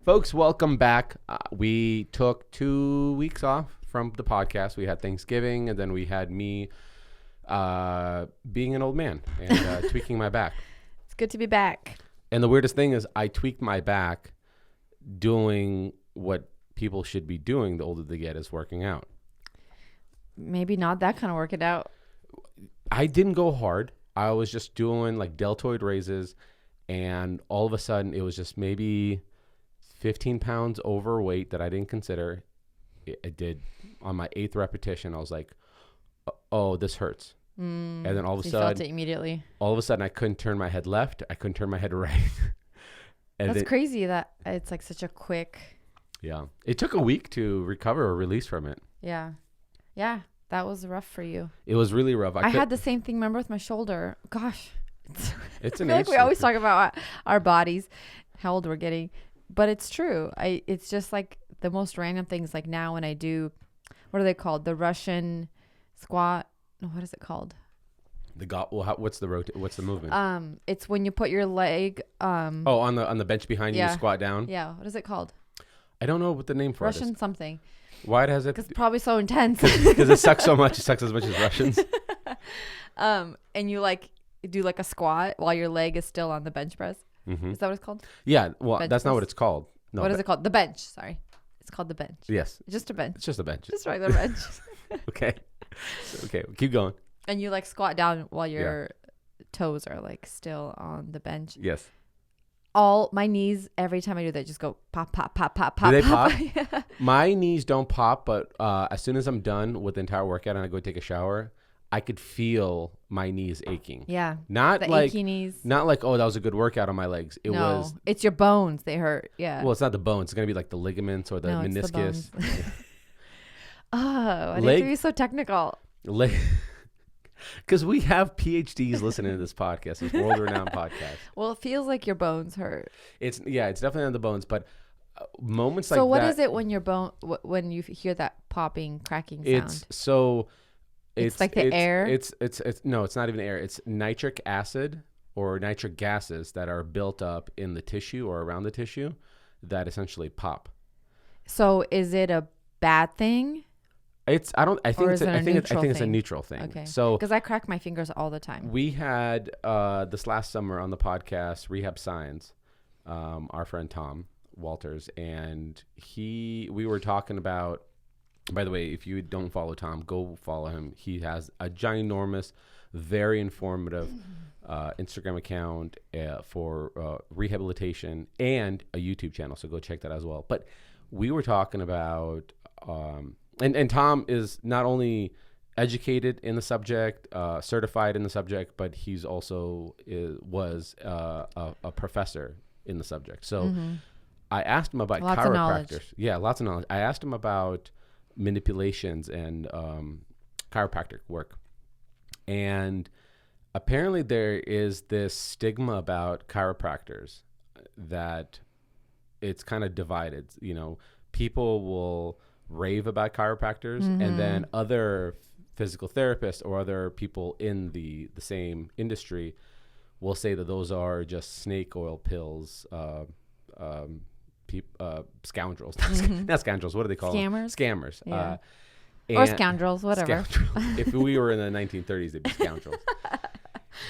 Folks, welcome back. We took 2 weeks off from the podcast. We had Thanksgiving, and then we had me being an old man and tweaking my back. It's good to be back. And the weirdest thing is I tweaked my back doing what people should be doing the older they get, is working out. Maybe not that kind of working out. I didn't go hard. I was just doing like deltoid raises, and all of a sudden it was just maybe 15 pounds overweight that I didn't consider. I did on my 8th repetition. I was like, oh, this hurts. And then all of a sudden, felt it immediately. All of a sudden I couldn't turn my head left. I couldn't turn my head right. And That's crazy that it's like such a quick. Yeah. It took a week to recover or release from it. Yeah. Yeah. That was rough for you. It was really rough. I had the same thing, remember, with my shoulder. Gosh. It's I an feel like age we always difference. talk about our bodies, how old we're getting. But it's true. It's just like the most random things. Like now when I do, what are they called? The Russian squat. No, what is it called? What's the movement? It's when you put your leg. On the bench behind you, you squat down. Yeah. What is it called? I don't know what the name for it Russian is. something. Why does it? Because it's probably so intense. Because it sucks so much. It sucks as much as Russians. And you like do like a squat while your leg is still on the bench press. Mm-hmm. Is that what it's called? Yeah. Well, Bench that's not press? what it's called. No. What is it called? The bench. Sorry. It's called the bench. Yes. Just a bench. It's just a bench. Just regular bench. Okay. Okay. Keep going. And you like squat down while your toes are like still on the bench. Yes. All my knees, every time I do that, just go pop, pop, pop, pop, pop. Do they pop? Yeah. My knees don't pop, but as soon as I'm done with the entire workout and I go take a shower, I could feel my knees aching. Yeah. Not the like achy knees. Not like, oh, that was a good workout on my legs. It was. It's your bones. They hurt. Yeah. Well, it's not the bones. It's gonna be like the ligaments or the It's the meniscus. bones. Oh, I Leg- didn't be so technical. Because we have PhDs listening to this podcast, this world-renowned podcast. Well, it feels like your bones hurt. It's definitely on the bones, but moments like that. So what is it when your when you hear that popping, cracking sound? It's like the air. It's no, it's not even air. It's nitric acid or nitric gases that are built up in the tissue or around the tissue that essentially pop. So is it a bad thing? I think it's a neutral thing. Okay. So because I crack my fingers all the time. We had this last summer on the podcast Rehab Science, our friend Tom Walters, and we were talking about. By the way, if you don't follow Tom, go follow him. He has a ginormous, very informative Instagram account for rehabilitation and a YouTube channel. So go check that as well. But we were talking about. And Tom is not only educated in the subject, certified in the subject, but he's also was a professor in the subject. So I asked him about chiropractors. Yeah, lots of knowledge. I asked him about manipulations and chiropractic work. And apparently there is this stigma about chiropractors that it's kind of divided. You know, people will rave about chiropractors, and then other physical therapists or other people in the same industry will say that those are just snake oil pills, scoundrels. Not scoundrels. What do they call them? Scammers. Yeah. Or scoundrels, whatever. If we were in the 1930s, they'd be scoundrels.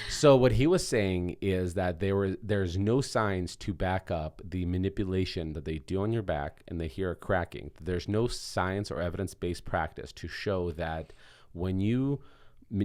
So what he was saying is that there's no signs to back up the manipulation that they do on your back and they hear a cracking. There's no science or evidence-based practice to show that when you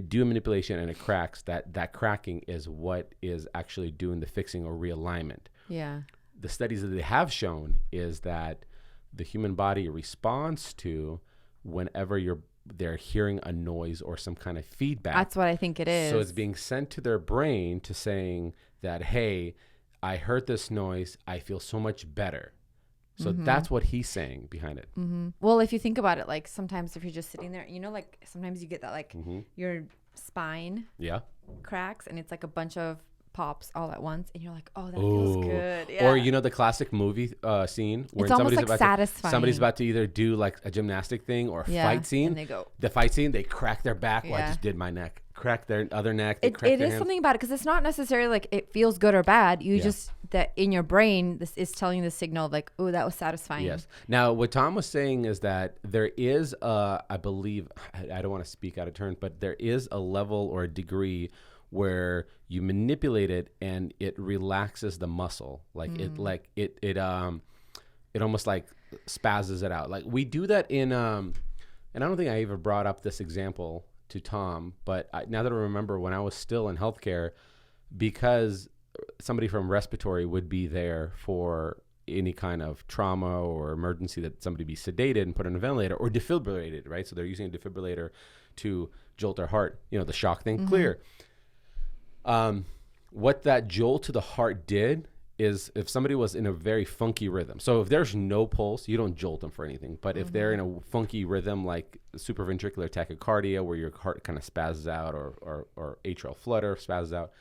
do a manipulation and it cracks, that cracking is what is actually doing the fixing or realignment. Yeah. The studies that they have shown is that the human body responds to whenever they're hearing a noise or some kind of feedback. That's what I think it is. So it's being sent to their brain to saying that, hey, I heard this noise. I feel so much better. So that's what he's saying behind it. Well, if you think about it, like sometimes if you're just sitting there, you know, like sometimes you get that like your spine cracks and it's like a bunch of pops all at once and you're like, oh, that feels good. Yeah. Or you know the classic movie scene where it's almost like satisfying. Somebody's about to either do like a gymnastic thing or a fight scene. And they go. The fight scene, they crack their back. Well, I just did my neck. crack their other neck. It is something about it because it's not necessarily like it feels good or bad. You just that in your brain, this is telling the signal like, oh, that was satisfying. Yes. Now, what Tom was saying is that there is I believe, I don't want to speak out of turn, but there is a level or a degree where you manipulate it and it relaxes the muscle. Like it almost like spazzes it out. Like we do that in, and I don't think I ever brought up this example to Tom, but now that I remember when I was still in healthcare, because somebody from respiratory would be there for any kind of trauma or emergency, that somebody be sedated and put on a ventilator or defibrillated, right? So they're using a defibrillator to jolt their heart, the shock thing, clear. What that jolt to the heart did is if somebody was in a very funky rhythm. So if there's no pulse, you don't jolt them for anything. But if they're in a funky rhythm like supraventricular tachycardia, where your heart kind of spazzes out, or atrial flutter spazzes out,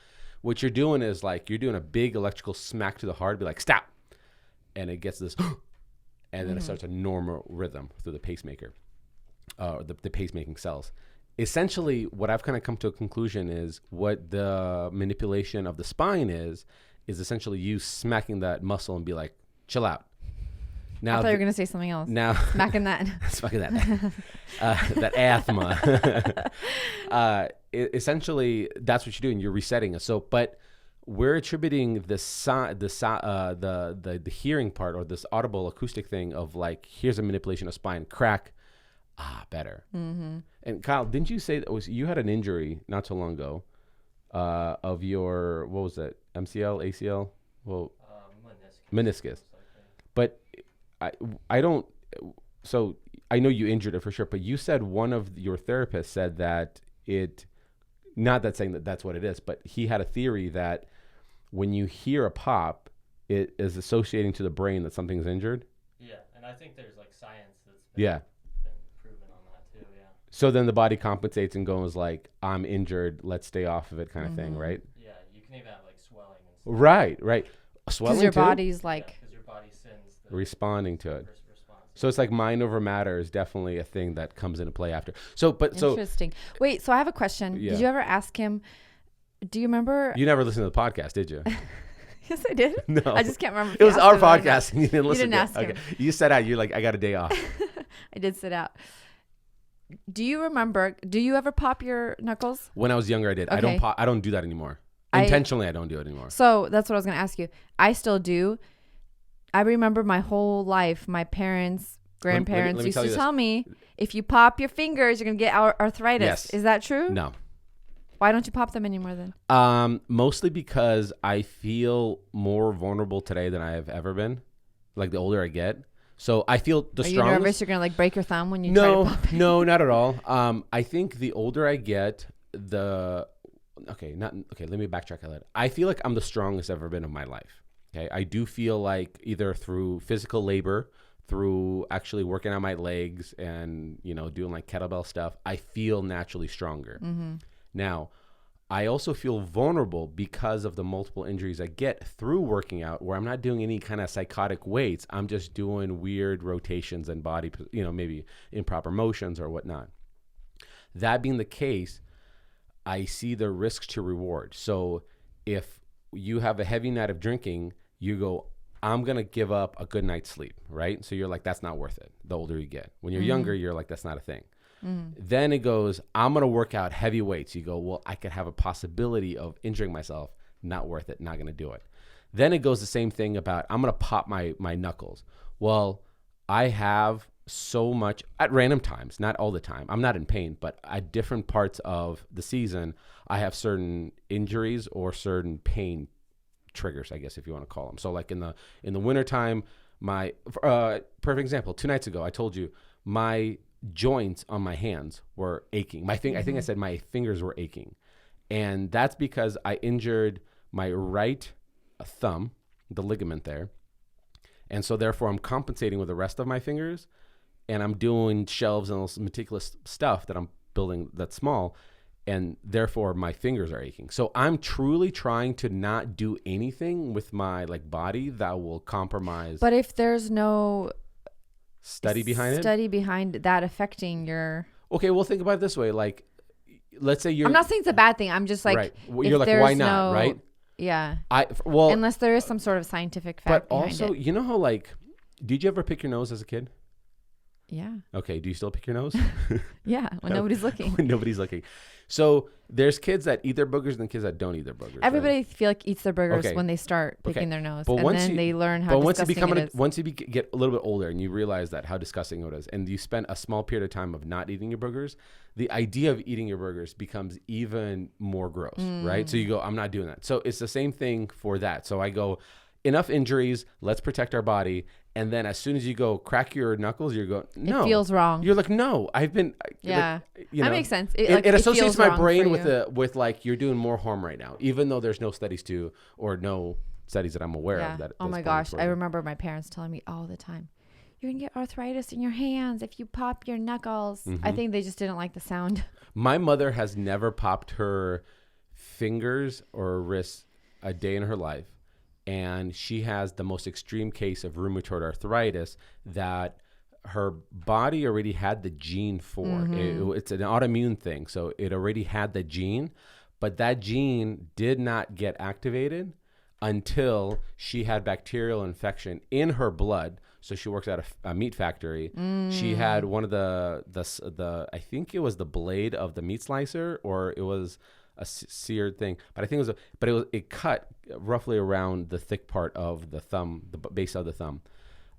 what you're doing is like you're doing a big electrical smack to the heart, be like, stop. And it gets this, and then it starts a normal rhythm through the pacemaker, the pacemaking cells. Essentially, what I've kind of come to a conclusion is what the manipulation of the spine is essentially you smacking that muscle and be like, chill out. Now, I thought you were going to say something else. Now, smacking that. That asthma. Essentially, that's what you're doing. You're resetting it. So, but we're attributing the hearing part, or this audible acoustic thing of like, here's a manipulation of spine, crack, better. Mm-hmm. And Kyle, didn't you say that you had an injury not so long ago of your, what was that, MCL, ACL? Well, meniscus. But I don't, so I know you injured it for sure, but you said one of your therapists said that not that saying that that's what it is, but he had a theory that when you hear a pop, it is associating to the brain that something's injured. Yeah, and I think there's like science that's been proven on that too, yeah. So then the body compensates and goes like, I'm injured, let's stay off of it kind of thing, right? Yeah, you can even have like swelling and stuff. Right. Swelling because your body's like... Because your body sends responding to it. So it's like mind over matter is definitely a thing that comes into play after. Interesting. Wait, so I have a question. Yeah. Did you ever ask him, do you remember? You never listened to the podcast, did you? Yes, I did. No. I just can't remember. It was our podcast and you didn't listen. You didn't ask him. Okay. You set out. You're like, I got a day off. I did sit out. Do you remember, do you ever pop your knuckles? When I was younger, I did. Okay. I don't do that anymore. Intentionally, I don't do it anymore. So that's what I was going to ask you. I still do. I remember my whole life, my parents, grandparents used to tell me, if you pop your fingers, you're going to get arthritis. Yes. Is that true? No. Why don't you pop them anymore then? Mostly because I feel more vulnerable today than I have ever been. Like the older I get. So I feel the strongest. Are you nervous you're going to like break your thumb when you try to pop it? No, not at all. I think the older I get, let me backtrack a little. I feel like I'm the strongest I've ever been in my life. Okay, I do feel like either through physical labor, through actually working on my legs and, doing like kettlebell stuff, I feel naturally stronger. Mm-hmm. Now, I also feel vulnerable because of the multiple injuries I get through working out, where I'm not doing any kind of psychotic weights. I'm just doing weird rotations and body, maybe improper motions or whatnot. That being the case, I see the risks to reward. So if you have a heavy night of drinking, you go, I'm going to give up a good night's sleep, right? So you're like, that's not worth it the older you get. When you're younger, you're like, that's not a thing. Then it goes, I'm going to work out heavy weights. You go, well, I could have a possibility of injuring myself. Not worth it. Not going to do it. Then it goes the same thing about, I'm going to pop my knuckles. Well, I have so much at random times, not all the time. I'm not in pain, but at different parts of the season, I have certain injuries or certain pain triggers, I guess, if you want to call them. So like in the wintertime, my perfect example, 2 nights ago, I told you my joints on my hands were aching. I think I said my fingers were aching. And that's because I injured my right thumb, the ligament there. And so therefore I'm compensating with the rest of my fingers, and I'm doing shelves and all this meticulous stuff that I'm building that's small, and therefore my fingers are aching. So I'm truly trying to not do anything with my like body that will compromise. But if there's no study behind that affecting your... Okay, well, think about it this way. Like let's say you're. I'm not saying it's a bad thing. I'm just like, right. Well, you're like, why not, right? Yeah. Well, unless there is some sort of scientific fact. But also, you know how like, did you ever pick your nose as a kid? Yeah. Okay. Do you still pick your nose? Yeah. When nobody's looking. When nobody's looking. So there's kids that eat their boogers and kids that don't eat their boogers. Everybody right? feel like eats their boogers when they start picking their nose, but and then they learn how disgusting it is. Once you get a little bit older and you realize that how disgusting it is, and you spend a small period of time of not eating your boogers, the idea of eating your boogers becomes even more gross, right? So you go, I'm not doing that. So it's the same thing for that. So I go, enough injuries, let's protect our body. And then as soon as you go crack your knuckles, you go, no. It feels wrong. You're like, no, I've been. Yeah. Like, that makes sense. It associates my brain with like, you're doing more harm right now, even though there's no studies that I'm aware of. That oh my gosh. I remember my parents telling me all the time, you're going to get arthritis in your hands if you pop your knuckles. I think they just didn't like the sound. My mother has never popped her fingers or wrists a day in her life. And she has the most extreme case of rheumatoid arthritis that her body already had the gene for. It's an autoimmune thing. So it already had the gene, but that gene did not get activated until she had bacterial infection in her blood. So she works at a meat factory. She had one of the I think it was the blade of the meat slicer, or it was a seared thing, but I think it cut roughly around the thick part of the thumb, the base of the thumb.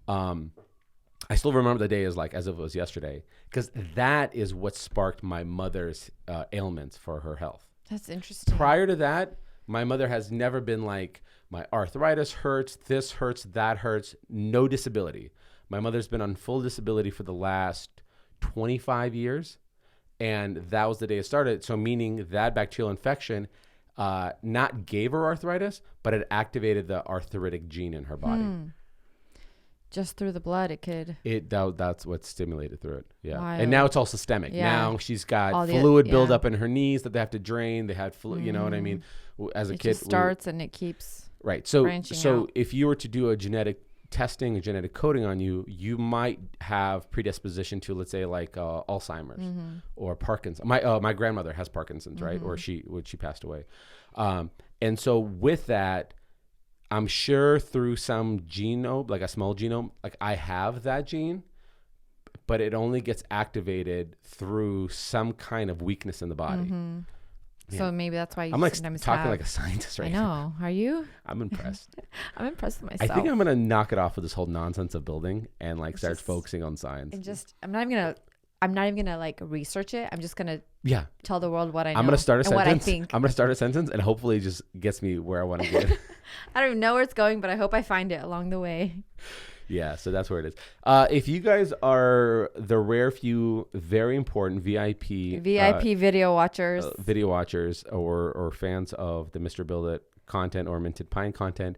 I still remember the day as if it was yesterday, because that is what sparked my mother's ailments for her health. That's interesting. Prior to that, my mother has never been like, my arthritis hurts, this hurts, that hurts, no disability. My mother's been on full disability for the last 25 years. And that was the day it started. So meaning that bacterial infection not gave her arthritis, but it activated the arthritic gene in her body. Just through the blood, it could. That's what stimulated through it. Yeah. Wild. And now it's all systemic. Yeah. Now she's got fluid buildup in her knees that they have to drain. They had fluid, you know what I mean? As a kid. It just starts and it keeps right. So out. If you were to do a genetic testing, a genetic coding on you, you might have predisposition to, let's say, like Alzheimer's or Parkinson's. My grandmother has Parkinson's, right? Or she passed away. And so with that, I'm sure through some genome, like a small genome, like I have that gene, but it only gets activated through some kind of weakness in the body. So maybe that's why you I'm like sometimes talking like a scientist right now. I know. Are you? I'm impressed. I'm impressed with myself. I think I'm gonna knock it off with this whole nonsense of building and like start focusing on science. And I'm not even gonna like research it. I'm just gonna tell the world what I know. I'm gonna start a sentence. What I think. I'm gonna start a sentence and hopefully it just gets me where I want to get. I don't even know where it's going, but I hope I find it along the way. Yeah, so that's where it is. If you guys are the rare few very important VIP video watchers, or fans of the Mr. Build It content or Minted Pine content,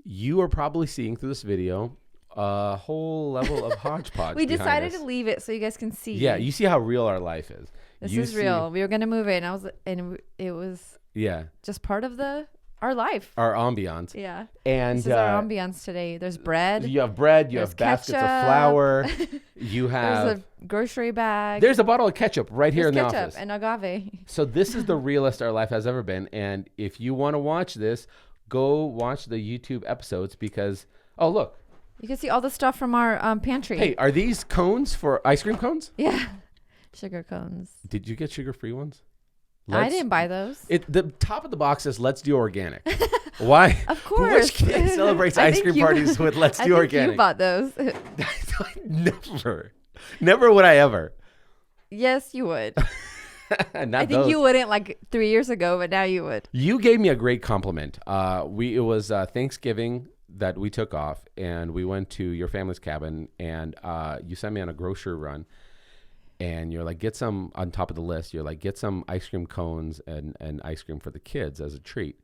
you are probably seeing through this video a whole level of hodgepodge. We decided to leave it so you guys can see. Yeah, you see how real our life is. This is real. We were gonna move it, and it was just part of our life, our ambiance. Yeah, and this is our ambiance today. There's bread. You have bread. You have baskets of flour. You have there's a grocery bag. There's a bottle of ketchup right here in the office. And agave. So this is the realest our life has ever been. And if you want to watch this, go watch the YouTube episodes because look, you can see all the stuff from our pantry. Hey, are these cones for ice cream cones? Yeah, sugar cones. Did you get sugar-free ones? I didn't buy those. The top of the box says "Let's do organic." Why? Of course. Which kid celebrates ice cream parties with "Let's do organic"? You bought those. Never would I ever. Yes, you would. I think you wouldn't like 3 years ago, but now you would. You gave me a great compliment. It was Thanksgiving that we took off, and we went to your family's cabin, and you sent me on a grocery run. And you're like, get some on top of the list. You're like, get some ice cream cones and ice cream for the kids as a treat.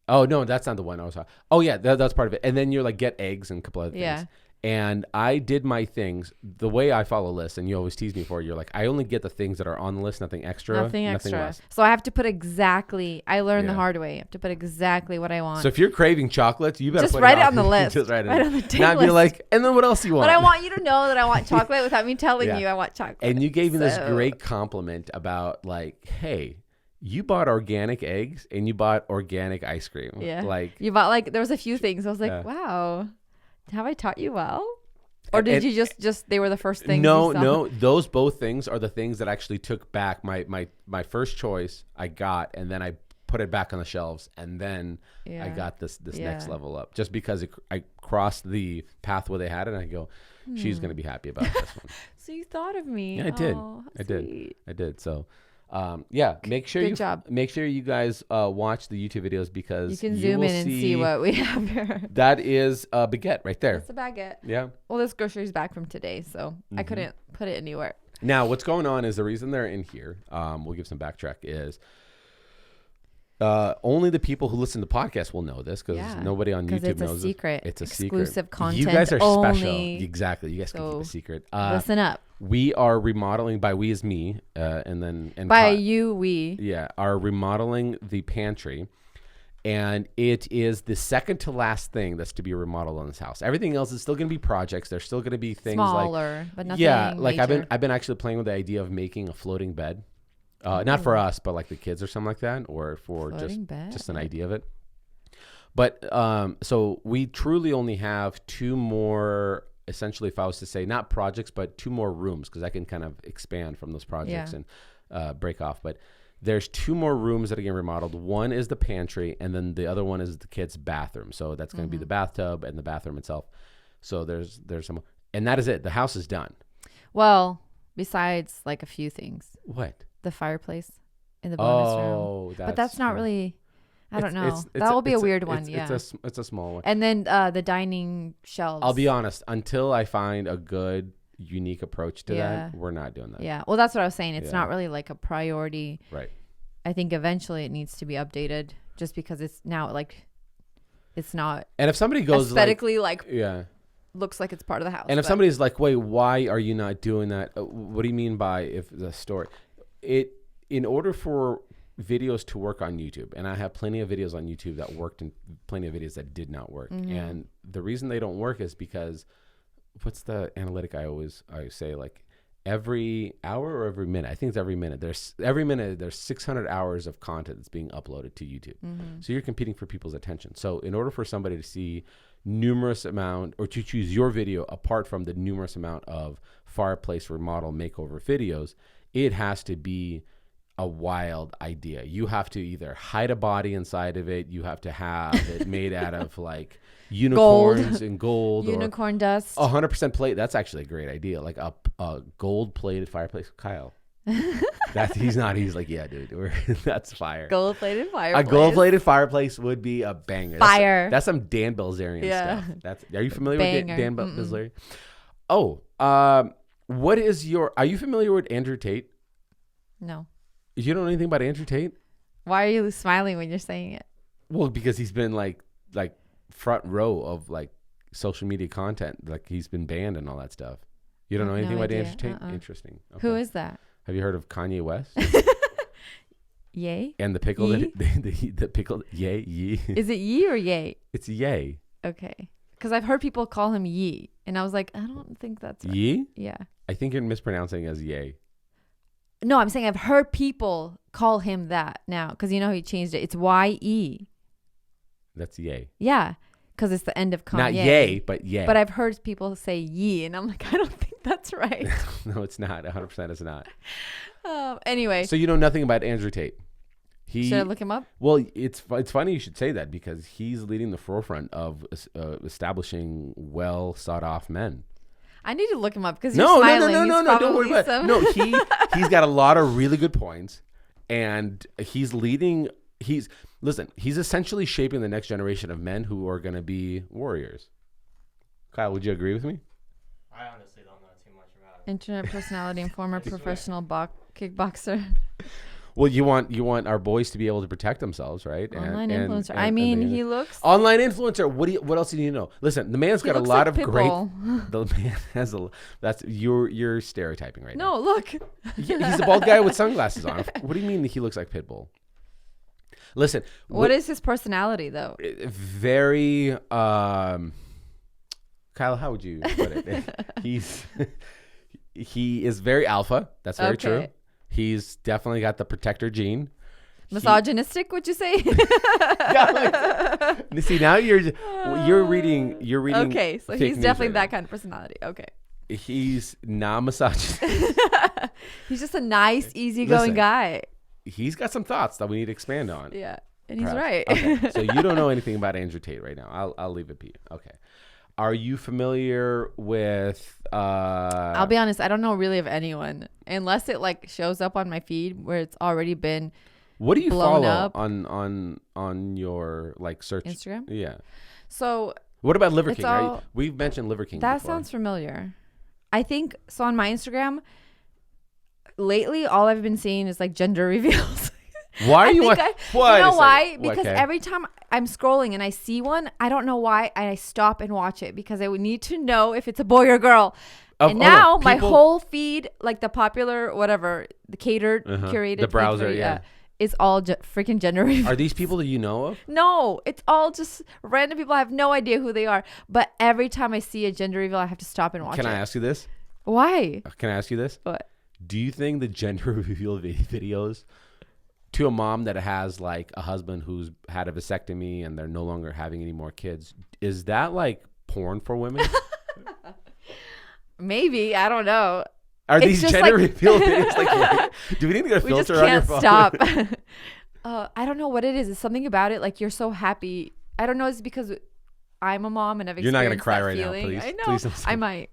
Oh, no, that's not the one I was talking. Oh, yeah, that's part of it. And then you're like, get eggs and a couple other things. And I did my things the way I follow lists, and you always tease me for it. You're like, I only get the things that are on the list, nothing extra. Nothing extra. Less. So I have to put exactly, I learned the hard way. I have to put exactly what I want. So if you're craving chocolates, you better just put write it on the list. Just write on the date Not list. Be like, and then what else do you want? But I want you to know that I want chocolate without me telling you I want chocolate. And you gave me this great compliment about like, hey, you bought organic eggs and you bought organic ice cream. Yeah. Like you bought like, there was a few things. I was like, wow, have I taught you well? Or did you just they were the first things? No. Those both things are the things that actually took back my first choice I got, and then I put it back on the shelves, and then I got this next level up. Just because I crossed the path where they had it, and I go, she's going to be happy about this one. So you thought of me. Yeah, I did. I did. So make sure you guys watch the YouTube videos, because you can zoom in and see what we have here. That is a baguette right there. That's a baguette. Yeah. Well, this grocery's back from today, so I couldn't put it anywhere. Now, what's going on is the reason they're in here. We'll give some backtrack. Is only the people who listen to the podcast will know this, because nobody on YouTube knows. It's a exclusive content. You guys are only. Special. Exactly. You guys can keep a secret. Listen up. We are remodeling, by we is me, and by you we. Yeah, are remodeling the pantry, and it is the second to last thing that's to be remodeled on this house. Everything else is still going to be projects. There's still going to be things smaller, but nothing. Yeah, like major. I've been actually playing with the idea of making a floating bed, not for us, but like the kids or something like that, or for just an idea of it. But so we truly only have two more. Essentially, if I was to say not projects, but two more rooms, because I can kind of expand from those projects and break off. But there's two more rooms that are getting remodeled. One is the pantry, and then the other one is the kids' bathroom. So that's going to be the bathtub and the bathroom itself. So there's some, and that is it. The house is done. Well, besides like a few things. What? The fireplace in the bonus room. But that's not really. I don't know. That will be a weird one. It's a small one. And then the dining shelves. I'll be honest. Until I find a good, unique approach to that, we're not doing that. Yeah. Well, that's what I was saying. It's not really like a priority. Right. I think eventually it needs to be updated, just because it's now like it's not. And if somebody goes aesthetically looks like it's part of the house. And if somebody's like, wait, why are you not doing that? What do you mean by if the story? In order for videos to work on YouTube, and I have plenty of videos on YouTube that worked and plenty of videos that did not work. And the reason they don't work is because what's the analytic I say, like every hour or every minute? I think it's every minute. There's 600 hours of content that's being uploaded to YouTube. So you're competing for people's attention. So in order for somebody to see numerous amount, or to choose your video apart from the numerous amount of fireplace remodel makeover videos, it has to be a wild idea. You have to either hide a body inside of it. You have to have it made out of like unicorns and gold, unicorn dust, 100% plate. That's actually a great idea. Like a gold plated fireplace. Kyle, he's like, yeah, dude, that's fire. Gold plated fireplace. A gold plated fireplace would be a banger. Fire. That's some Dan Bilzerian stuff. Are you familiar with Dan Bilzerian? Oh, are you familiar with Andrew Tate? No. You don't know anything about Andrew Tate? Why are you smiling when you're saying it? Well, because he's been like front row of like social media content. Like he's been banned and all that stuff. You don't know anything about Andrew Tate? Interesting. Okay. Who is that? Have you heard of Kanye West? Yay? And the pickle, the pickle, yay, yee. Is it yee or yay? It's yay. Okay. Because I've heard people call him yee. And I was like, I don't think that's right. Yee? Yeah. I think you're mispronouncing it as yay. No, I'm saying I've heard people call him that now, because you know he changed it. It's Y-E. That's yay. Yeah, because it's the end of Kanye. Not yay, but yay. But I've heard people say yee, and I'm like, I don't think that's right. No, it's not. 100% it's not. Anyway. So you know nothing about Andrew Tate. Should I look him up? Well, it's funny you should say that, because he's leading the forefront of establishing well sought off men. I need to look him up, because you're smiling. No, don't worry about it. No, he's got a lot of really good points, and he's leading. He's essentially shaping the next generation of men who are going to be warriors. Kyle, would you agree with me? I honestly don't know too much about it. Internet personality and former professional kickboxer. Well, you want our boys to be able to protect themselves, right? Online influencer. I mean, he looks online influencer. What else do you need to know? Listen, the man's got a lot of great. The man has a. That's you're stereotyping right now. No, look. He's a bald guy with sunglasses on. What do you mean he looks like Pitbull? Listen. What is his personality though? Very. Kyle, how would you put it? He is very alpha. That's very true. He's definitely got the protector gene. Misogynistic, would you say? See, now you're reading. Okay, so he's definitely that kind of personality. Okay. He's not misogynist. He's just a nice, easygoing guy. He's got some thoughts that we need to expand on. Yeah, and he's right. Okay. So you don't know anything about Andrew Tate right now. I'll leave it be. Okay. Are you familiar with? I'll be honest. I don't know really of anyone unless it like shows up on my feed where it's already been. What do you follow up on your like search? Instagram? Yeah. So what about Liver King? We've mentioned Liver King. That before. sounds familiar. I think so. On my Instagram, lately, all I've been seeing is like gender reveals. Why are you? You know why? Because every time I'm scrolling and I see one, I don't know why, I stop and watch it because I would need to know if it's a boy or girl. And now my whole feed, like the popular, whatever, the catered, curated, the browser, is all freaking gender reveals. Are these people that you know of? No, it's all just random people. I have no idea who they are. But every time I see a gender reveal, I have to stop and watch it. Can I ask you this? Why? Can I ask you this? What? Do you think the gender reveal videos to a mom that has like a husband who's had a vasectomy and they're no longer having any more kids, is that like porn for women? Maybe. I don't know. Are these gender reveal videos like, do we need to get a filter on your phone? We just can't stop. I don't know what it is. It's something about it. Like you're so happy. I don't know. It's because I'm a mom and I've experienced You're not going to cry right feeling. now, please. I know. Please I might.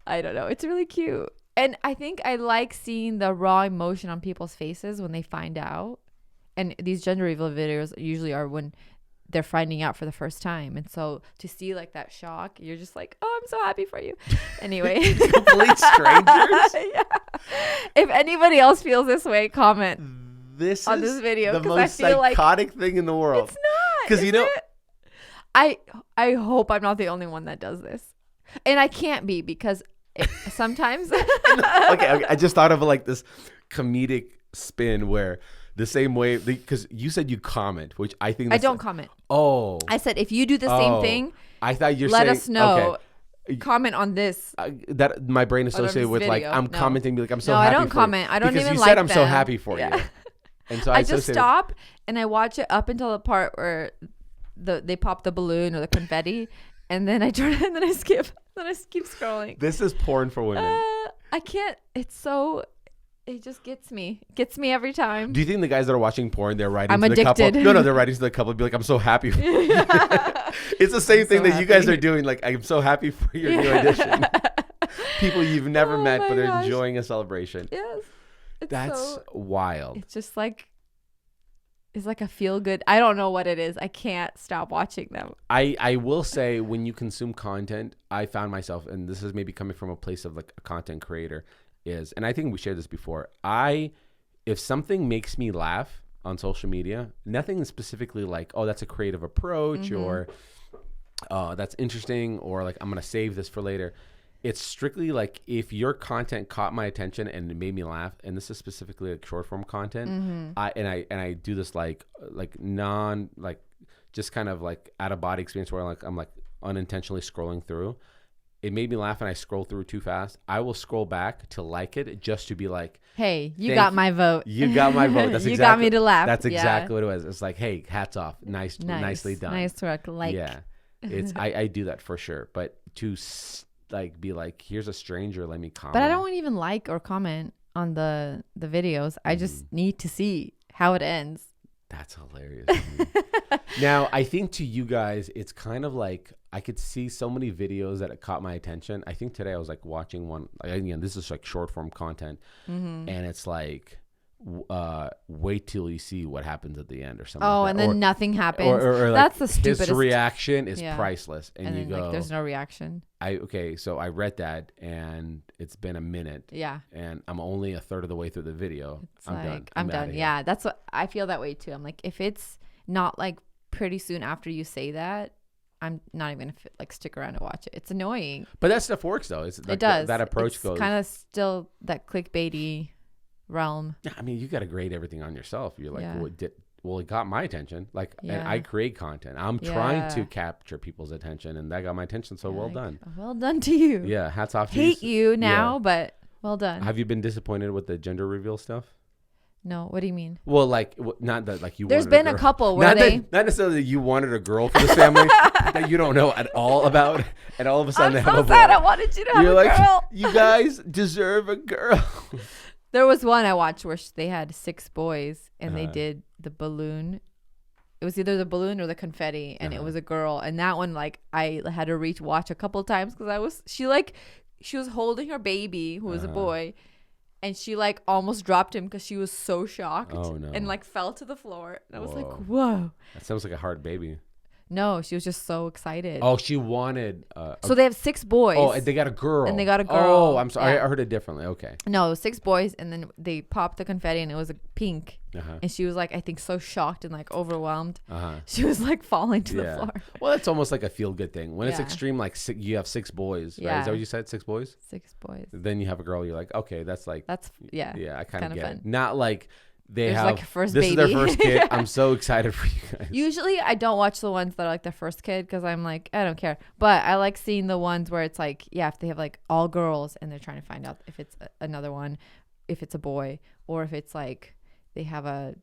I don't know. It's really cute. And I think I like seeing the raw emotion on people's faces when they find out. And these gender reveal videos usually are when they're finding out for the first time. And so to see like that shock, you're just like, oh, I'm so happy for you. Anyway. Complete strangers? Yeah. If anybody else feels this way, comment on this video. The most psychotic thing in the world. It's not. Because you know, I hope I'm not the only one that does this. And I can't be because sometimes. Okay. I just thought of like this comedic spin where the same way, because you said you comment, which I think I don't comment. Oh, I said if you do the same thing, I thought you're let saying, us know. Okay. Comment on this. That my brain associated with video. like I'm commenting, be like I'm so happy. No, I don't comment. I don't even like because you said I'm so happy for you, and so I just stop and I watch it up until the part where they pop the balloon or the confetti, and then I turn and then I skip. Then I keep scrolling. This is porn for women. I can't. It just gets me every time. Do you think the guys that are watching porn, they're writing I'm to addicted. the couple? No, they're writing to the couple, be like, I'm so happy for you. It's the same thing that you guys are doing. Like, I'm so happy for your new addition. People you've never met, but they're enjoying a celebration. Yes. That's wild. It's just like, it's like a feel good. I don't know what it is. I can't stop watching them. I will say when you consume content, I found myself, and this is maybe coming from a place of like a content creator, and I think we shared this before. If something makes me laugh on social media, nothing specifically like, oh, that's a creative approach or that's interesting or like I'm going to save this for later. It's strictly like if your content caught my attention and it made me laugh, and this is specifically like short form content, I do this like non like just kind of like out of body experience where I'm like unintentionally scrolling through. It made me laugh and I scroll through too fast. I will scroll back to like it just to be like, hey, you got my vote. You got my vote. That's you got me to laugh. That's exactly what it was. It's like, hey, hats off. Nicely done. Nice work. Like, yeah, it's I do that for sure. But to like be like, here's a stranger, let me comment. But I don't even like or comment on the videos. I just need to see how it ends. That's hilarious. Now, I think to you guys, it's kind of like I could see so many videos that caught my attention. I think today I was like watching one. Again, this is like short form content, and it's like wait till you see what happens at the end or something. Oh, like and that. then nothing happens. Or that's like the stupidest. His reaction is priceless, and you then, go, like, there's no reaction. So I read that, and it's been a minute. Yeah. And I'm only a third of the way through the video. I'm done. I'm done. Yeah, that's what I feel that way too. I'm like, if it's not like pretty soon after you say that, I'm not even gonna like stick around to watch it. It's annoying. But that stuff works though. It does. That approach it's goes kind of still that clickbaity realm. Yeah, I mean, you got to grade everything on yourself. You're like, Yeah. well, it got my attention. Like, Yeah. and I create content. I'm trying to Yeah. capture people's attention, and that got my attention. So well done. Well done to you. Yeah, hats off to Hate you. you now, but well done. Have you been disappointed with the gender reveal stuff? No, what do you mean? Well, like, not that like you. There's wanted been a girl. couple where not necessarily that you wanted a girl for this family that you don't know at all about, and all of a sudden I'm they have so a boy. sad. I wanted you to have You're a like, girl. you guys deserve a girl. There was one I watched where they had 6 boys and they did the balloon. It was either the balloon or the confetti, and it was a girl. And that one, like, I had to watch a couple of times because she was holding her baby who was a boy, and she like almost dropped him because she was so shocked. Oh, no. And like fell to the floor. And I was like, Whoa. whoa. That sounds like a hard baby. No, she was just so excited. Oh, she wanted. So they have 6 boys. Oh, and they got a girl. And they got a girl. Oh, I'm sorry. Yeah. I heard it differently. Okay. No, 6 boys, and then they popped the confetti, and it was a pink. Uh-huh. And she was like, I think, so shocked and like overwhelmed. Uh-huh. She was like falling to the floor. Well, it's almost like a feel-good thing. When it's Yeah. extreme, like you have 6 boys, right? Yeah. Is that what you said? 6 boys? 6 boys. Then you have a girl. You're like, okay, that's Yeah, I kind of kinda get fun. it. Not like they There's have like a first this baby. is their first kid. Yeah. I'm so excited for you guys. Usually I don't watch the ones that are like their first kid because I'm like, I don't care. But I like seeing the ones where it's like, yeah, if they have like all girls and they're trying to find out if it's another one, if it's a boy, or if it's like they have a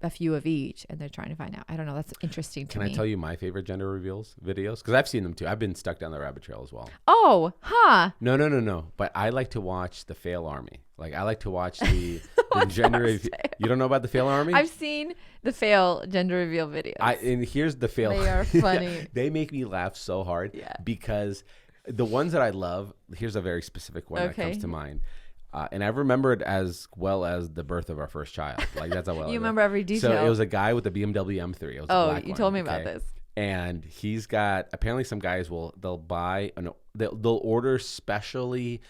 few of each and they're trying to find out. I don't know. That's interesting to me. Can I tell you my favorite gender reveals videos? Because I've seen them too. I've been stuck down the rabbit trail as well. Oh, huh. No. But I like to watch the Fail Army. Like I like to watch the gender reveal. You don't know about the Fail Army? I've seen the fail gender reveal videos. And here's the fail. They are funny. They make me laugh so hard. Yeah. Because the ones that I love, here's a very specific one that comes to mind. And I remember it as well as the birth of our first child. Like that's how well You remember every detail. So it was a guy with a BMW M3. It was a black you one, told me about this. And he's got, apparently some guys they'll buy, they'll order specially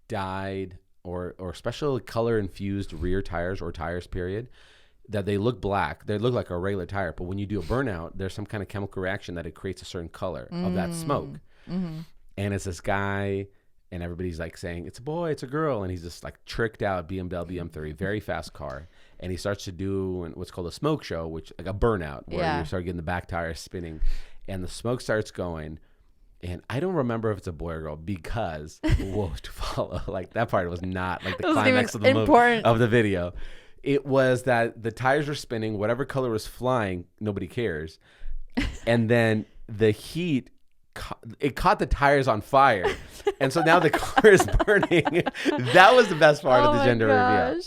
dyed or special color infused rear tires or tires period that they look black. They look like a regular tire, but when you do a burnout, there's some kind of chemical reaction that it creates a certain color of that smoke. Mm-hmm. And it's this guy, and everybody's like saying, it's a boy, it's a girl. And he's just like tricked out BMW M3, very fast car. And he starts to do what's called a smoke show, which like a burnout where you start getting the back tires spinning and the smoke starts going. And I don't remember if it's a boy or girl because whoa, to follow, like that part was not like the climax of the video. It was that the tires were spinning, whatever color was flying, nobody cares. And then the heat, it caught the tires on fire. And so now the car is burning. That was the best part of the gender reveal.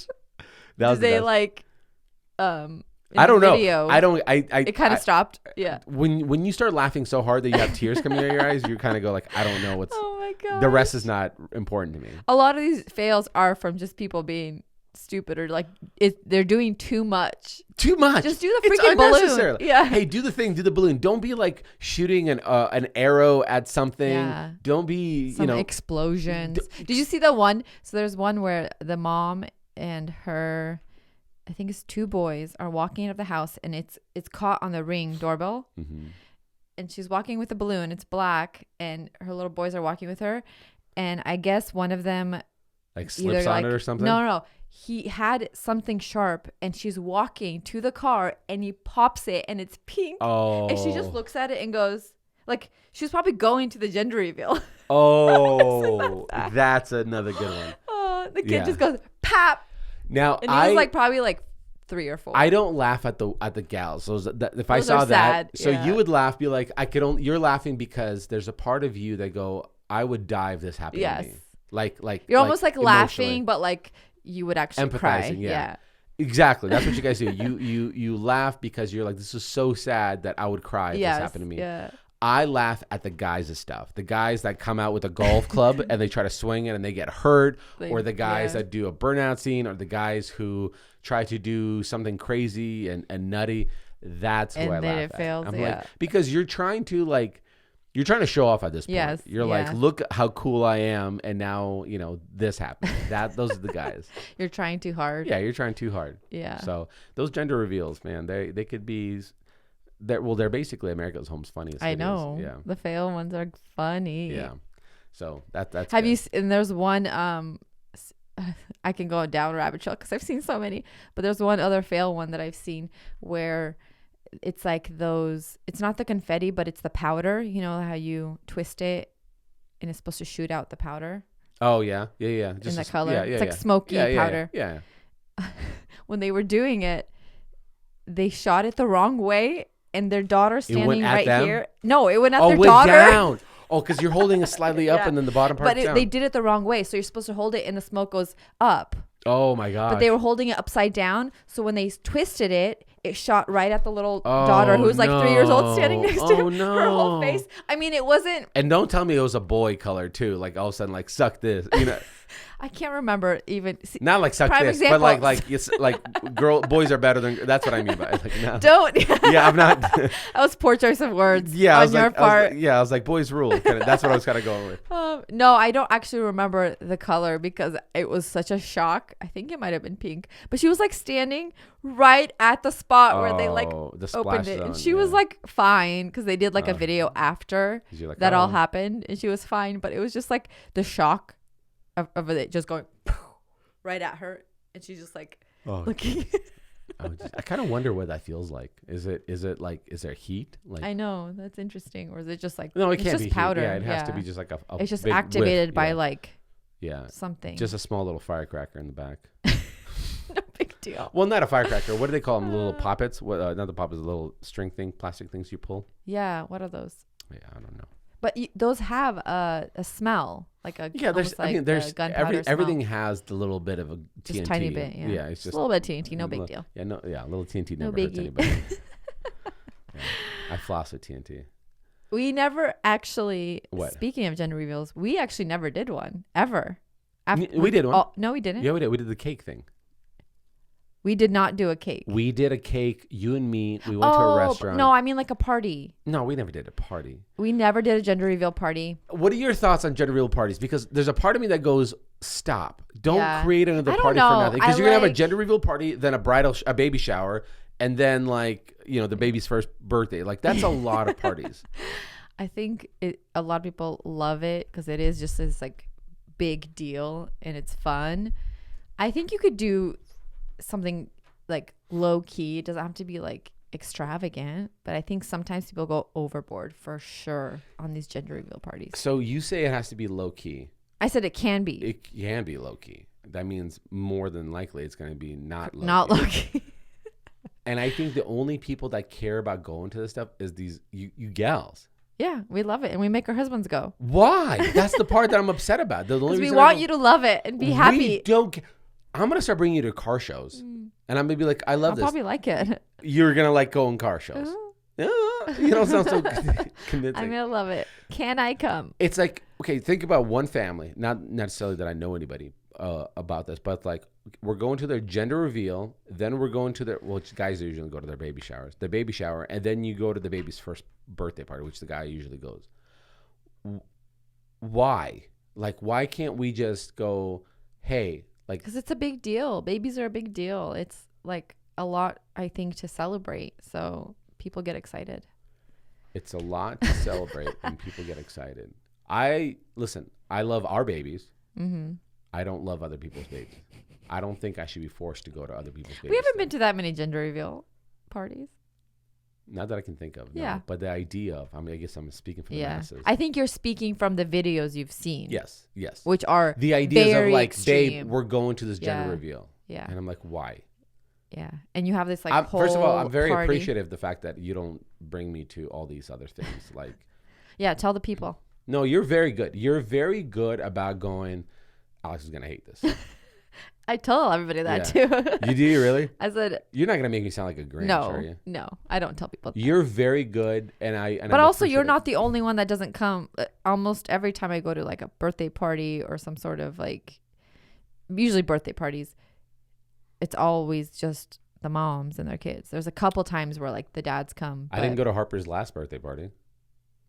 That was Did they best. like I don't video, know. It kind of stopped. Yeah. When you start laughing so hard that you have tears coming out of your eyes, you kind of go like, I don't know what's. Oh my god. The rest is not important to me. A lot of these fails are from just people being stupid or like they're doing too much. Too much. Just do the freaking balloon. Yeah. Hey, do the thing. Do the balloon. Don't be like shooting an arrow at something. Yeah. Don't be Some explosions. Did you see the one? So there's one where the mom and her, I think it's 2 boys, are walking out of the house and it's caught on the Ring doorbell. Mm-hmm. And she's walking with a balloon. It's black, and her little boys are walking with her. And I guess one of them like slips on it or something. No. He had something sharp, and she's walking to the car, and he pops it, and it's pink. Oh. And she just looks at it and goes, like, she was probably going to the gender reveal. Oh, that's another good one. Oh, the kid just goes, pap. Now, and he was like probably like 3 or 4. I don't laugh at the gals. So if I saw sad. that, so you would laugh, be like, you're laughing because there's a part of you that go, I would die if this happened to me. Like you're almost like laughing, but like you would actually cry. Yeah. Exactly. That's what you guys do. You laugh because you're like, this is so sad that I would cry if this happened to me. Yeah. I laugh at the guys' stuff. The guys that come out with a golf club and they try to swing it and they get hurt, or the guys that do a burnout scene, or the guys who try to do something crazy and nutty. That's who I laugh at. Fails, I'm like, because you're trying to show off at this point. Yes, you're like, look how cool I am, and now this happened. Those are the guys. You're trying too hard. Yeah, you're trying too hard. Yeah. So those gender reveals, man, they could be. They're basically America's Home's Funniest. I know. Yeah. The fail ones are funny. Yeah. So that's. Have good. you? And there's one. I can go down a rabbit trail because I've seen so many. But there's one other fail one that I've seen where it's like those. It's not the confetti, but it's the powder. You know how you twist it, and it's supposed to shoot out the powder. Oh yeah. Just in the color. It's like yeah. smoky powder. Yeah. When they were doing it, they shot it the wrong way. And their daughter standing right here. No, it went at their daughter. Down. Oh, because you're holding it slightly up and then the bottom part down. But they did it the wrong way. So you're supposed to hold it and the smoke goes up. Oh, my God. But they were holding it upside down. So when they twisted it, it shot right at the little daughter who was like 3 years old standing next to her. No. Her whole face. I mean, it wasn't. And don't tell me it was a boy color, too. Like, all of a sudden, like, suck this. I can't remember even. Not like suck this, example. but like boys are better than. That's what I mean by it. Like, no. Don't. Yeah, I'm not. That was poor choice of words. Yeah, on your part. I was like, boys rule. That's what I was kind of going with. No, I don't actually remember the color because it was such a shock. I think it might have been pink, but she was like standing right at the spot where they like opened it, and she was like fine because they did like a video after that all happened, and she was fine. But it was just like the shock of it just going right at her, and she's just like looking. I kind of wonder what that feels like. Is there heat? Like, I know, that's interesting. Or is it just like, no, it can't just be powder. Heat. Yeah, it has to be just like a it's just big activated whiff. by like something. Just a small little firecracker in the back. No big deal. Well, not a firecracker. What do they call them? Little poppets? What? Not the poppets. Little string thing, plastic things you pull. Yeah. What are those? Yeah, I don't know. But those have a smell, like a there's like there's everything smell. has the little bit of a TNT. Just tiny bit, yeah. It's just a little bit of TNT, no big deal. Yeah, a little TNT no never hurts anybody. I floss with TNT. We never actually. What? Speaking of gender reveals, we actually never did one ever. We did one. No, we didn't. Yeah, we did. We did the cake thing. We did not do a cake. We did a cake. You and me. We went to a restaurant. No, I mean like a party. No, we never did a party. We never did a gender reveal party. What are your thoughts on gender reveal parties? Because there's a part of me that goes, stop. Don't create another party for nothing. Because you're going to have a gender reveal party, then a baby shower, and then the baby's first birthday. Like, that's a lot of parties. I think a lot of people love it because it is just this like big deal and it's fun. I think you could do something like low key. It doesn't have to be like extravagant, but I think sometimes people go overboard for sure on these gender reveal parties. So you say it has to be low key. I said it can be. It can be low key. That means more than likely it's going to be not low key. And I think the only people that care about going to this stuff is these you gals. Yeah, we love it, and we make our husbands go. Why? That's the part that I'm upset about. Because we want you to love it and be happy. I'm going to start bringing you to car shows. And I'm going to be like, I love this. I'll probably like it. You're going to like going car shows. You don't sound so convincing. I'm going to love it. Can I come? It's like, okay, think about one family. Not necessarily that I know anybody about this, but like we're going to their gender reveal. Then we're going to guys usually go to their baby showers. The baby shower. And then you go to the baby's first birthday party, which the guy usually goes. Why? Like, why can't we just go, hey, like, because it's a big deal. Babies are a big deal. It's like a lot, I think, to celebrate. So people get excited. It's a lot to celebrate and people get excited. I love our babies. Mm-hmm. I don't love other people's babies. I don't think I should be forced to go to other people's babies. We haven't been to that many gender reveal parties. Not that I can think of. Yeah. No. But the idea of, I guess I'm speaking for the masses. I think you're speaking from the videos you've seen. Yes. Which are the ideas of like, extreme. babe, we're going to this gender reveal. Yeah. And I'm like, why? Yeah. And you have this like whole first of all, I'm very party. appreciative of the fact that you don't bring me to all these other things. Like, yeah, tell the people. No, you're very good. You're very good about going, Alex is going to hate this. I tell everybody that too. You do, really? I said, you're not gonna make me sound like a Grinch, are you? No, I don't tell people that. You're very good, but also, you're not the only one that doesn't come. Almost every time I go to like a birthday party or some sort of like, usually birthday parties, it's always just the moms and their kids. There's a couple times where like the dads come. I didn't go to Harper's last birthday party.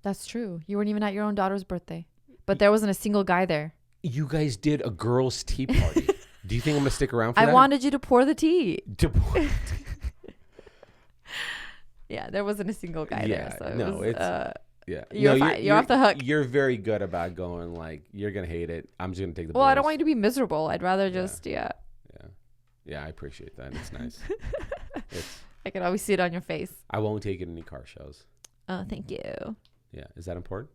That's true. You weren't even at your own daughter's birthday, but there wasn't a single guy there. You guys did a girls' tea party. Do you think I'm gonna stick around for that? I wanted you to pour the tea. Yeah, there wasn't a single guy there. So you're off the hook. You're very good about going like, you're gonna hate it. I'm just gonna take the. Well, I don't want you to be miserable. I'd rather just Yeah, I appreciate that. It's nice. I can always see it on your face. I won't take it in any car shows. Oh, thank you. Yeah, is that important?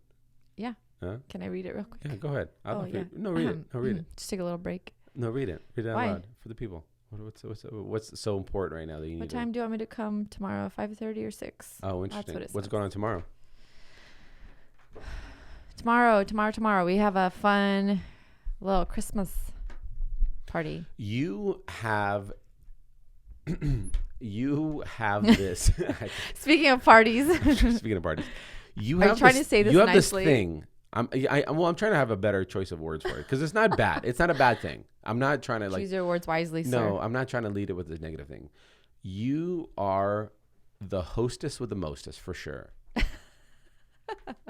Yeah. Huh? Can I read it real quick? Yeah, go ahead. Read it. No, read it. Just take a little break. No, read it. Read it out loud for the people. What's so important right now that you need? What time do you want me to come tomorrow? 5:30 or 6? Oh, interesting. What's going on tomorrow? Tomorrow. We have a fun little Christmas party. You have this. Speaking of parties. Speaking of parties, you have trying to say this. You have nicely? This thing. I'm trying to have a better choice of words for it because it's not bad. It's not a bad thing. I'm not trying to choose your words wisely, sir. No, I'm not trying to lead it with a negative thing. You are the hostess with the mostest for sure.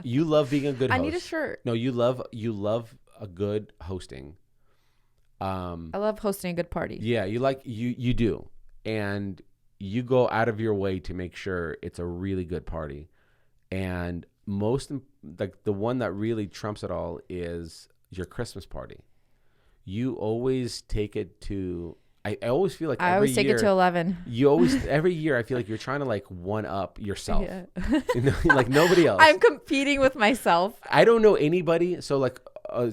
You love being a good host. I need a shirt. No, you love a good hosting. I love hosting a good party. Yeah, you do. And you go out of your way to make sure it's a really good party. And the one that really trumps it all is your Christmas party. You always take it to. I always feel like I always take it to 11. You always every year I feel like you're trying to like one up yourself. Yeah. Like nobody else. I'm competing with myself. I don't know anybody. So like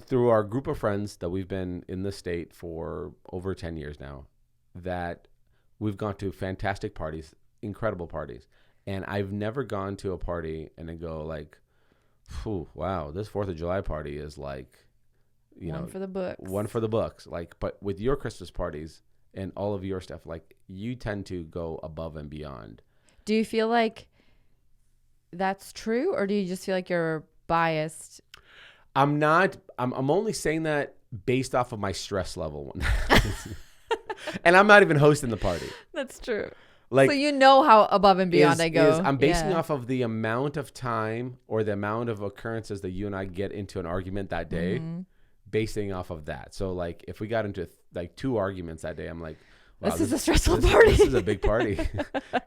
through our group of friends that we've been in this state for over 10 years now, that we've gone to fantastic parties, incredible parties. And I've never gone to a party and then go like, wow, this 4th of July party is like, one for the books. One for the books. Like, but with your Christmas parties and all of your stuff, like you tend to go above and beyond. Do you feel like that's true, or do you just feel like you're biased? I'm not. I'm only saying that based off of my stress level. And I'm not even hosting the party. That's true. Like, so you know how above and beyond I go. I'm basing off of the amount of time or the amount of occurrences that you and I get into an argument that day, basing off of that. So like if we got into like 2 arguments that day, I'm like, wow, this is a stressful party. This is a big party.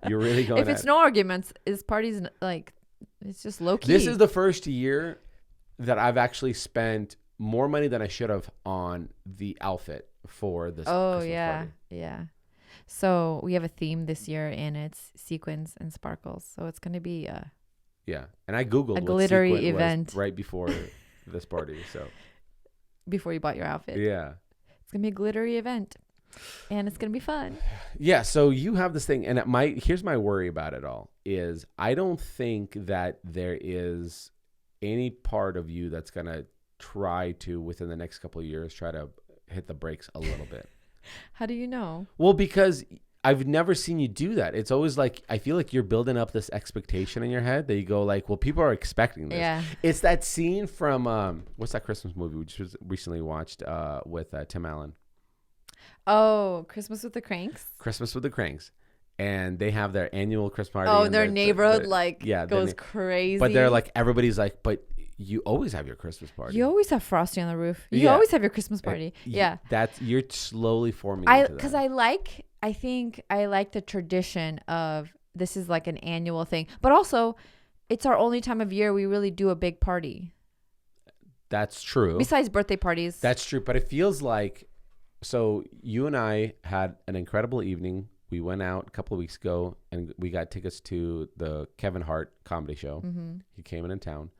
You're really going. If it's no arguments, is parties like it's just low key. This is the first year that I've actually spent more money than I should have on the outfit for this. Christmas party. Yeah. So we have a theme this year, and it's sequins and sparkles. So it's going to be and I googled a glittery event right before this party. So before you bought your outfit, it's going to be a glittery event, and it's going to be fun. Yeah. So you have this thing, and here's my worry about it all is I don't think that there is any part of you that's going to try to within the next couple of years try to hit the brakes a little bit. How do you know? Well, because I've never seen you do that. It's always like, I feel like you're building up this expectation in your head that you go like, well, people are expecting this. Yeah. It's that scene from, what's that Christmas movie we just recently watched with Tim Allen? Oh, Christmas with the Cranks? Christmas with the Cranks. And they have their annual Christmas party. Oh, their neighborhood goes crazy. But they're like, everybody's like, but you always have your Christmas party. You always have frosting on the roof. You always have your Christmas party. You're slowly forming into that. Because I think I like the tradition of this is like an annual thing. But also, it's our only time of year we really do a big party. That's true. Besides birthday parties. That's true. But it feels like, so you and I had an incredible evening. We went out a couple of weeks ago and we got tickets to the Kevin Hart comedy show. Mm-hmm. He came in town.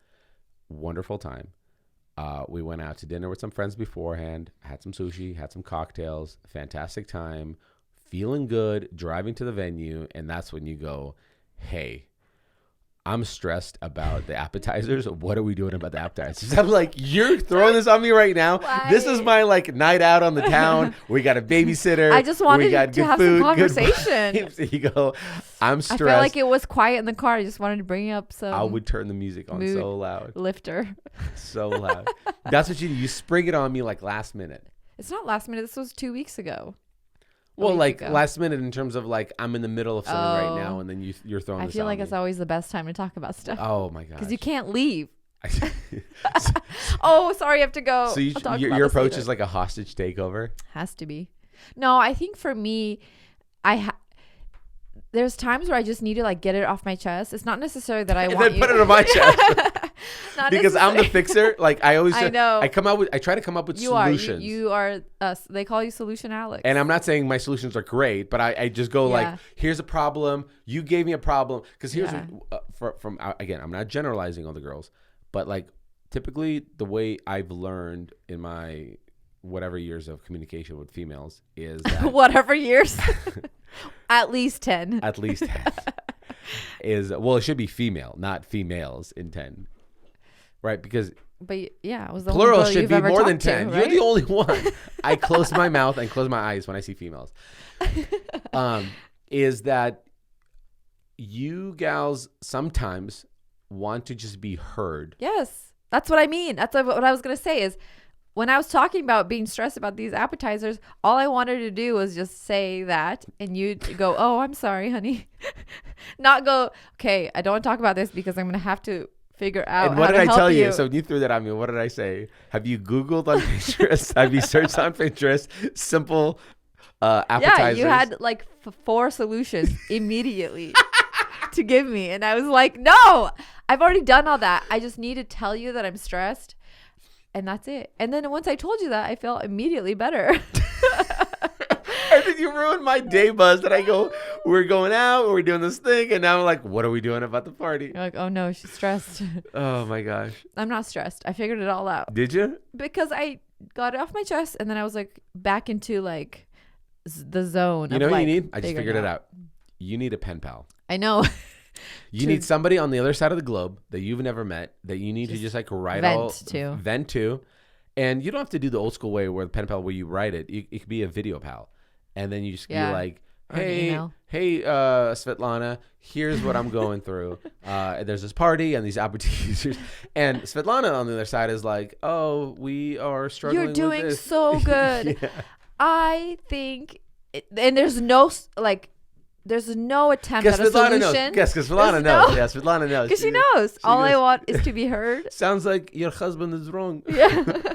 Wonderful time. We went out to dinner with some friends beforehand, had some sushi, had some cocktails, fantastic time, feeling good, driving to the venue. And that's when you go, hey, I'm stressed about the appetizers. What are we doing about the appetizers? I'm like, you're throwing this on me right now. Why? This is my like night out on the town. We got a babysitter. I just wanted we got to good have food, some conversation. Good vibes. You go, I'm stressed. I felt like it was quiet in the car. I just wanted to bring up some. I would turn the music on so loud. Lifter. So loud. That's what you do. You spring it on me like last minute. It's not last minute. This was 2 weeks ago. Well, like last minute in terms of like I'm in the middle of something right now, and then you're throwing. I this feel on like me. it's always the best time to talk about stuff. Oh my god! Because you can't leave. Oh, sorry, I have to go. So your approach is like a hostage takeover. Has to be. No, I think for me, there's times where I just need to like get it off my chest. It's not necessarily that I want then you put it on my chest. Because I'm the fixer. Like I always, I know. I try to come up with solutions. You are us. They call you Solution Alex. And I'm not saying my solutions are great, but I just go like, here's a problem. You gave me a problem. Because here's again, I'm not generalizing all the girls, but like typically the way I've learned in my whatever years of communication with females is that whatever years, at least 10. At least 10 is it should be female, not females in 10. Right, because yeah, it was the plural only girl should you've be ever more than talked to, 10. right? You're the only one. I close my mouth and close my eyes when I see females. Is that you gals sometimes want to just be heard? Yes, that's what I mean. That's what I was gonna say is when I was talking about being stressed about these appetizers, all I wanted to do was just say that, and you'd go, "Oh, I'm sorry, honey," not go, "Okay, I don't want to talk about this because I'm gonna have to figure out." And what how did to I help tell you? you? So you threw that on me. What did I say? Have you Googled on Pinterest? Have you searched on Pinterest simple appetizers? Yeah, you had like 4 solutions immediately to give me, and I was like, "No, I've already done all that. I just need to tell you that I'm stressed, and that's it." And then once I told you that, I felt immediately better. And then you ruined my day buzz that I go, we're going out, we're doing this thing, and now I'm like, what are we doing about the party? You're like, "Oh no, she's stressed." Oh my gosh. I'm not stressed. I figured it all out. Did you? Because I got it off my chest, and then I was like back into like the zone. You know of, what like, you need? I just figured it out. You need a pen pal. I know. You need somebody on the other side of the globe that you've never met that you need to just like vent to. And you don't have to do the old school way where the pen pal where you write it. It could be a video pal. And then you just be like, hey, Svetlana, here's what I'm going through. There's this party and these opportunities. And Svetlana on the other side is like, oh, we are struggling with this. You're doing so good. Yeah. I think, and there's no attempt at a solution. Yes, because Svetlana knows. Yeah, Svetlana knows. Because she knows. All I want is to be heard. Sounds like your husband is wrong. Yeah.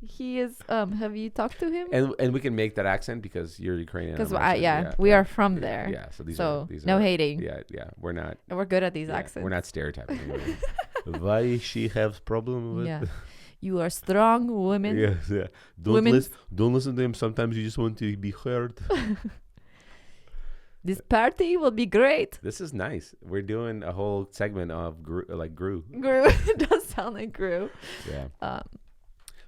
He is. Have you talked to him? And we can make that accent because you're Ukrainian. Because we are from there. Yeah. So these no are, hating. Yeah. We're not. We're good at these accents. We're not stereotyping. Why she has problem with? Yeah. You are strong women. Yeah. Don't listen to him. Sometimes you just want to be heard. This party will be great. This is nice. We're doing a whole segment of Gru. Gru. It does sound like Gru. Yeah.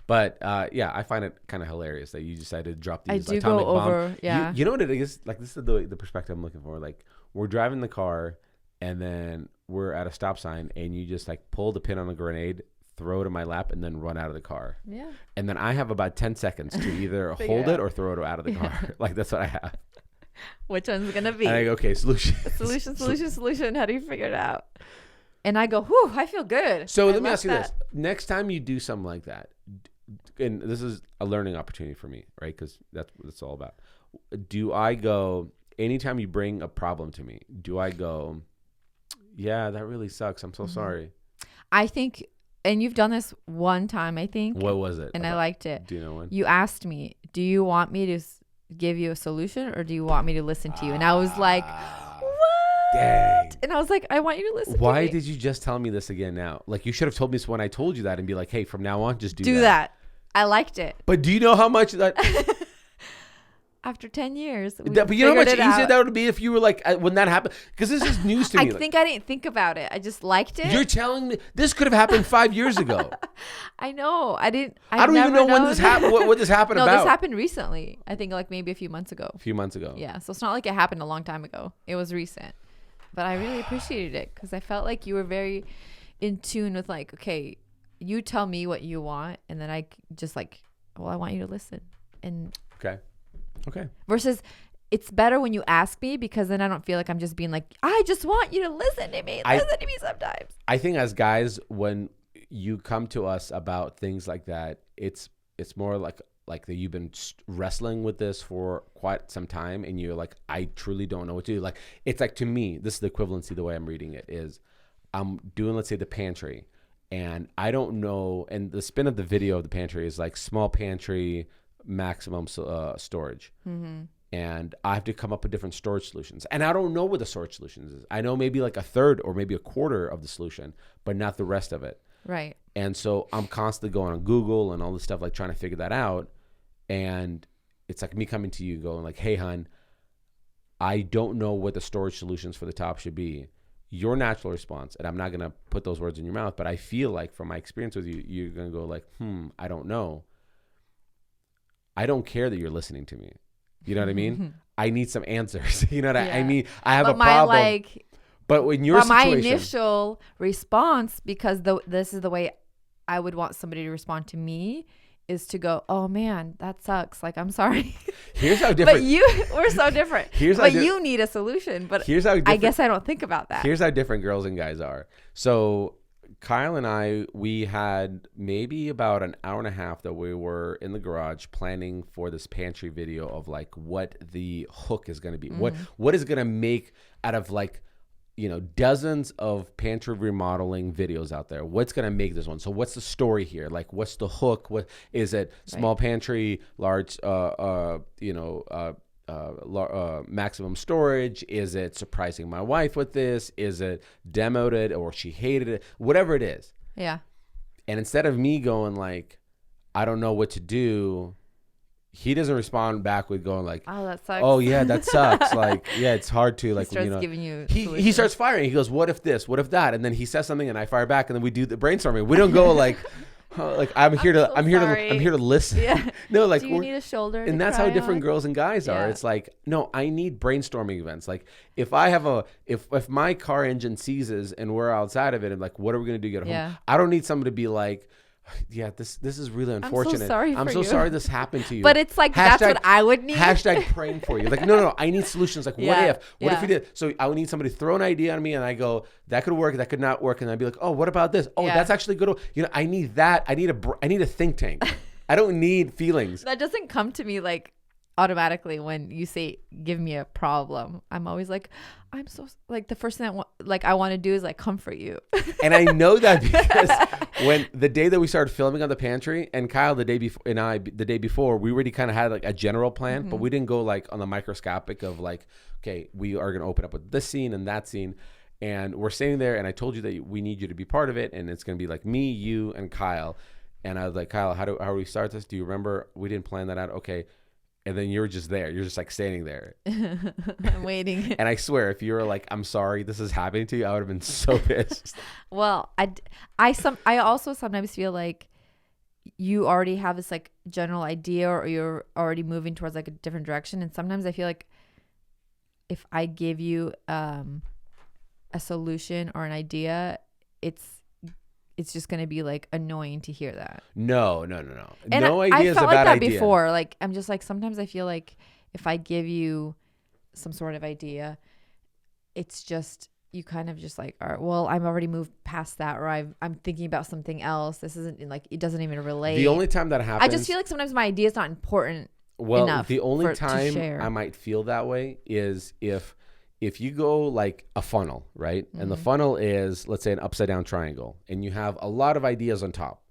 But I find it kind of hilarious that you decided to drop these I do atomic go bomb. over. Yeah. You know what it is? Like this is the perspective I'm looking for. Like we're driving the car and then we're at a stop sign and you just like pull the pin on a grenade, throw it in my lap, and then run out of the car. Yeah. And then I have about 10 seconds to either hold it or throw it out of the car. Like that's what I have. Which one's gonna be? And I go, okay, solution. Solution. How do you figure it out? And I go, whew, I feel good. So let me ask you this. Next time you do something like that, and this is a learning opportunity for me, right? Because that's what it's all about. Do I go, anytime you bring a problem to me, do I go, yeah, that really sucks. I'm so sorry. I think, and you've done this one time, I think. What was it? And I liked it. Do you know when? You asked me, do you want me to give you a solution or do you want me to listen to you? And I was like, what? Dang. And I was like, I want you to listen to me. Why did you just tell me this again now? Like you should have told me this when I told you that and be like, hey, from now on, just do that. I liked it. But do you know how much that... After 10 years. But you know how much easier that would be if you were like, when that happened? Because this is news to me. I think I didn't think about it. I just liked it. You're telling me this could have happened 5 years ago. I know. I don't even know when this happened. What this happened about? No, this happened recently. I think like maybe a few months ago. A few months ago. Yeah. So it's not like it happened a long time ago. It was recent. But I really appreciated it because I felt like you were very in tune with like, okay, you tell me what you want, and then I just like, well, I want you to listen. And okay. Versus, it's better when you ask me because then I don't feel like I'm just being like, I just want you to listen to me. Listen to me sometimes. I think as guys, when you come to us about things like that, it's more like that you've been wrestling with this for quite some time, and you're like, I truly don't know what to do. Like, it's like, to me, this is the equivalency, the way I'm reading it is, I'm doing, let's say, the pantry, and I don't know, and the spin of the video of the pantry is like small pantry, maximum storage. Mm-hmm. And I have to come up with different storage solutions. And I don't know what the storage solutions is. I know maybe like a third or maybe a quarter of the solution, but not the rest of it. Right. And so I'm constantly going on Google and all this stuff, like trying to figure that out. And it's like me coming to you going like, hey, hon, I don't know what the storage solutions for the top should be. Your natural response, and I'm not going to put those words in your mouth, but I feel like from my experience with you, you're going to go like, I don't know. I don't care that you're listening to me. You know what I mean? I need some answers. You know what I mean? I have a problem. But in your situation, my initial response, because this is the way I would want somebody to respond to me, is to go, oh man, that sucks. Like, I'm sorry. Here's how different. We're so different. You need a solution. But here's how I guess I don't think about that. Here's how different girls and guys are. So Kyle and I, we had maybe about an hour and a half that we were in the garage planning for this pantry video of like what the hook is going to be. What is going to make out of like, dozens of pantry remodeling videos out there. What's going to make this one? So what's the story here? Like, what's the hook? What is it? Small pantry, large, maximum storage? Is it surprising my wife with this? Is it demoed it or she hated it? Whatever it is. Yeah. And instead of me going like, I don't know what to do, he doesn't respond back with going like, oh, that sucks. Oh yeah, that sucks. Like, yeah, it's hard to like, he starts giving you he starts firing. He goes, what if this? What if that? And then he says something and I fire back and then we do the brainstorming. We don't go like, I'm here to listen. Yeah. No, like, do you need a shoulder? And that's how different girls and guys are. It's like, no, I need brainstorming events. Like, if I have if my car engine seizes and we're outside of it, and like, what are we gonna do to get home? I don't need someone to be like, yeah, this is really unfortunate. I'm so sorry this happened to you. But it's like, that's what I would need. Hashtag praying for you. Like, no, I need solutions. Like, what if we did? So I would need somebody to throw an idea on me, and I go, that could work, that could not work, and I'd be like, oh, what about this? Oh, that's actually good. I need that. I need a think tank. I don't need feelings. That doesn't come to me like automatically when you say, give me a problem. I'm always like, I'm so like, the first thing I want to do is like comfort you. And I know that because when the day that we started filming on the pantry, and Kyle the day before and I the day before, we already kind of had like a general plan, but we didn't go like on the microscopic of like, okay, we are going to open up with this scene and that scene. And we're sitting there, and I told you that we need you to be part of it, and it's going to be like me, you, and Kyle. And I was like, Kyle, how do we start this? Do you remember? We didn't plan that out. Okay. And then you're just there. You're just like standing there. I'm waiting. And I swear, if you were like, I'm sorry, this is happening to you, I would have been so pissed. Well, I also sometimes feel like you already have this like general idea, or you're already moving towards like a different direction. And sometimes I feel like if I give you a solution or an idea, it's just going to be like annoying to hear that. No. And no idea is a bad idea. I felt like that before. Like, I'm just like, sometimes I feel like if I give you some sort of idea, it's just, you kind of just like, all right, well, I'm already moved past that, or I'm thinking about something else. This isn't like, it doesn't even relate. The only time that happens, I just feel like sometimes my idea is not important enough. The only time I might feel that way is if you go like a funnel, right? And the funnel is, let's say, an upside down triangle, and you have a lot of ideas on top.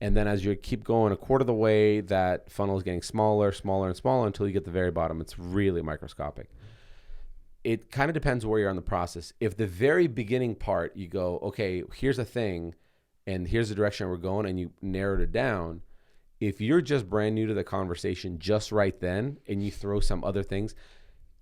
And then as you keep going a quarter of the way, that funnel is getting smaller, smaller, and smaller until you get to the very bottom. It's really microscopic. It kind of depends where you're on the process. If the very beginning part, you go, okay, here's a thing, and here's the direction we're going, and you narrowed it down. If you're just brand new to the conversation just right then, and you throw some other things,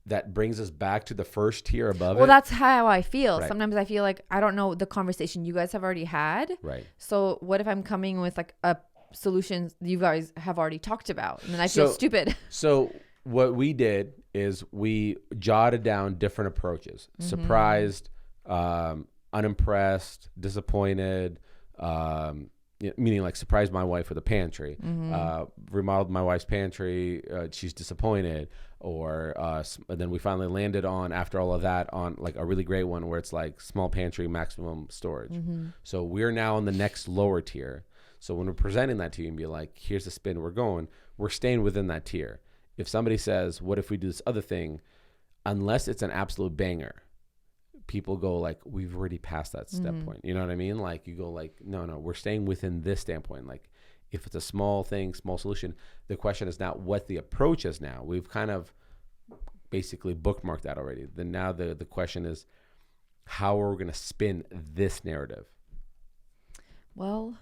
that brings us back to the first tier above it. Well, that's how I feel. Right. Sometimes I feel like I don't know the conversation you guys have already had. Right. So what if I'm coming with like a solution you guys have already talked about, and then I feel stupid. So what we did is we jotted down different approaches: surprised, unimpressed, disappointed. Meaning like surprised my wife with a pantry, remodeled my wife's pantry. She's disappointed, or and then we finally landed on, after all of that, on like a really great one where it's like small pantry, maximum storage. So we're now on the next lower tier. So when we're presenting that to you and be like, here's the spin we're staying within that tier. If somebody says, what if we do this other thing, unless it's an absolute banger, people go like, we've already passed that step point. You know what I mean? Like you go like, no, we're staying within this standpoint. Like if it's a small thing, small solution, the question is not what the approach is now. We've kind of basically bookmarked that already. Then now the question is, how are we going to spin this narrative? Well,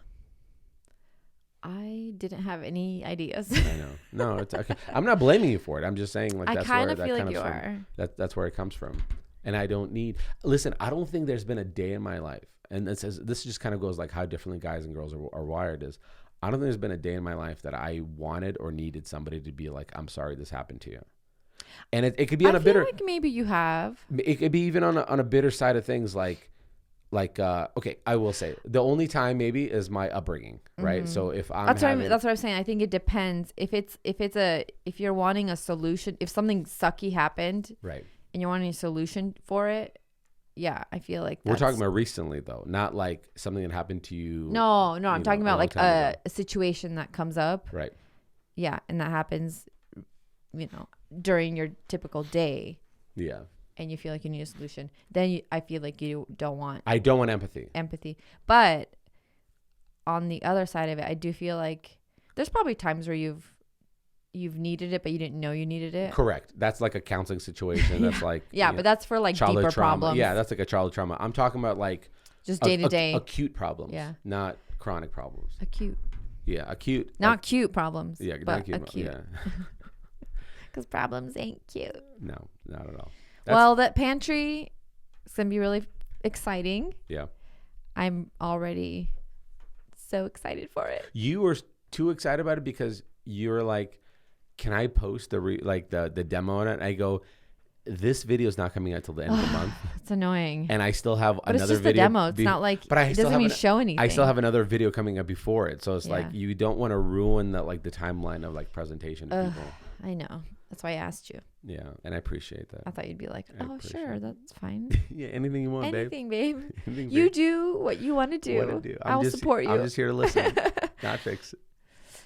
I didn't have any ideas. I know. No, it's okay. I'm not blaming you for it. I'm just saying like that's where that feel like kind you of are. That's where it comes from. And I don't think there's been a day in my life, and this just kind of goes like how differently guys and girls are wired is, I don't think there's been a day in my life that I wanted or needed somebody to be like, I'm sorry this happened to you. And it could be on a bitter. I feel like maybe you have. It could be even on a bitter side of things like, okay, I will say the only time maybe is my upbringing, right? So if that's what I'm saying. I think it depends. If you're wanting a solution, if something sucky happened, right, and you're wanting a solution for it, yeah, I feel like we're talking about recently though, not like something that happened to you. No, I'm talking about like a situation that comes up, right? Yeah, and that happens, during your typical day. Yeah. And you feel like you need a solution, then I feel like you don't want. I don't want empathy. But on the other side of it, I do feel like there's probably times where you've needed it, but you didn't know you needed it. Correct. That's like a counseling situation. That's like but that's for like deeper problems. Yeah, that's like a childhood trauma. I'm talking about like just day to day acute problems. Yeah, not chronic problems. Acute. Yeah, acute. Not cute problems. Yeah, but not acute. Yeah. Because problems ain't cute. No, not at all. Well, that pantry is going to be really exciting. Yeah. I'm already so excited for it. You were too excited about it because you were like, can I post the demo on it? And I go, this video is not coming out till the end of the month. It's annoying. And I still have another it's just video. The demo. It's not like, but it doesn't even show anything. I still have another video coming up before it. So it's like, you don't want to ruin the timeline of like presentation to people. I know. That's why I asked you. Yeah, and I appreciate that. I thought you'd be like, oh, sure, that's fine. Yeah, anything you want, anything, babe. You do what you want to do. I'll support you. I'm just here to listen, not fix it.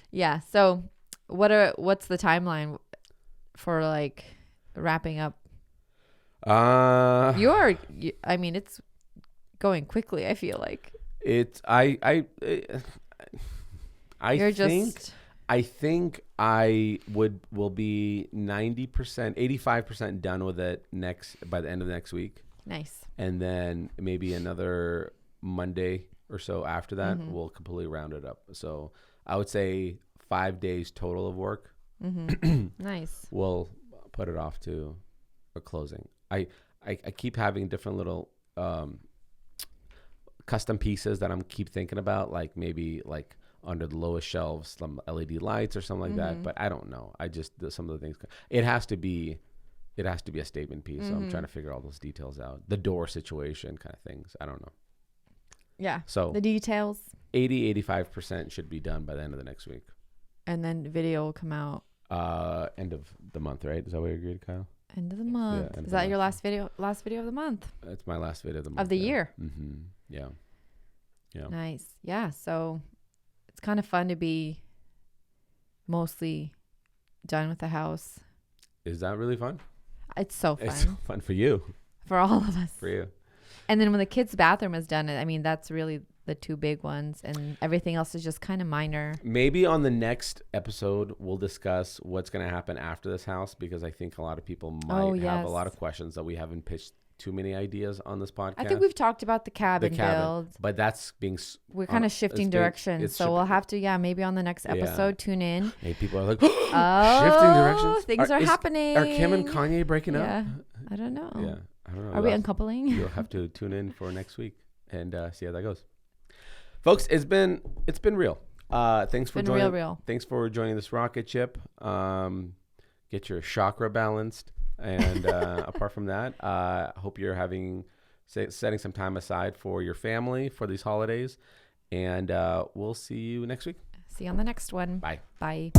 Yeah. So, what's the timeline for like wrapping up? I mean, it's going quickly. I feel like I think I will be 90%, 85% done with it by the end of next week. Nice. And then maybe another Monday or so after that, we'll completely round it up. So I would say 5 days total of work. Nice. We'll put it off to a closing. I keep having different little custom pieces that I'm keep thinking about, like maybe like under the lowest shelves, some LED lights or something like that. But I don't know. Some of the things, it has to be a statement piece. So I'm trying to figure all those details out. The door situation kind of things. I don't know. Yeah. So the details, 85% should be done by the end of the next week. And then the video will come out. End of the month, right? Is that what you agreed, Kyle? End of the month. Is that your last video of the month? It's my last video of the month. Of the year. Mm-hmm. Yeah. Yeah. Nice. Yeah. So it's kind of fun to be mostly done with the house. Is that really fun? It's so fun. It's so fun for you. For all of us. For you. And then when the kids' bathroom is done, I mean, that's really the two big ones, and everything else is just kind of minor. Maybe on the next episode, we'll discuss what's going to happen after this house, because I think a lot of people might have a lot of questions that we haven't pitched too many ideas on this podcast. I think we've talked about the cabin build, but that's we're kind of shifting direction. So we'll have to, maybe on the next episode, tune in. Hey, people are like, shifting directions. Things are happening. Are Kim and Kanye breaking up? I don't know. Yeah, I don't know. Are we uncoupling? You'll have to tune in for next week and see how that goes. Folks, it's been real. Thanks for joining. Real. Thanks for joining this rocket ship. get your chakra balanced. And apart from that, hope you're setting some time aside for your family for these holidays. And we'll see you next week. See you on the next one. Bye. Bye.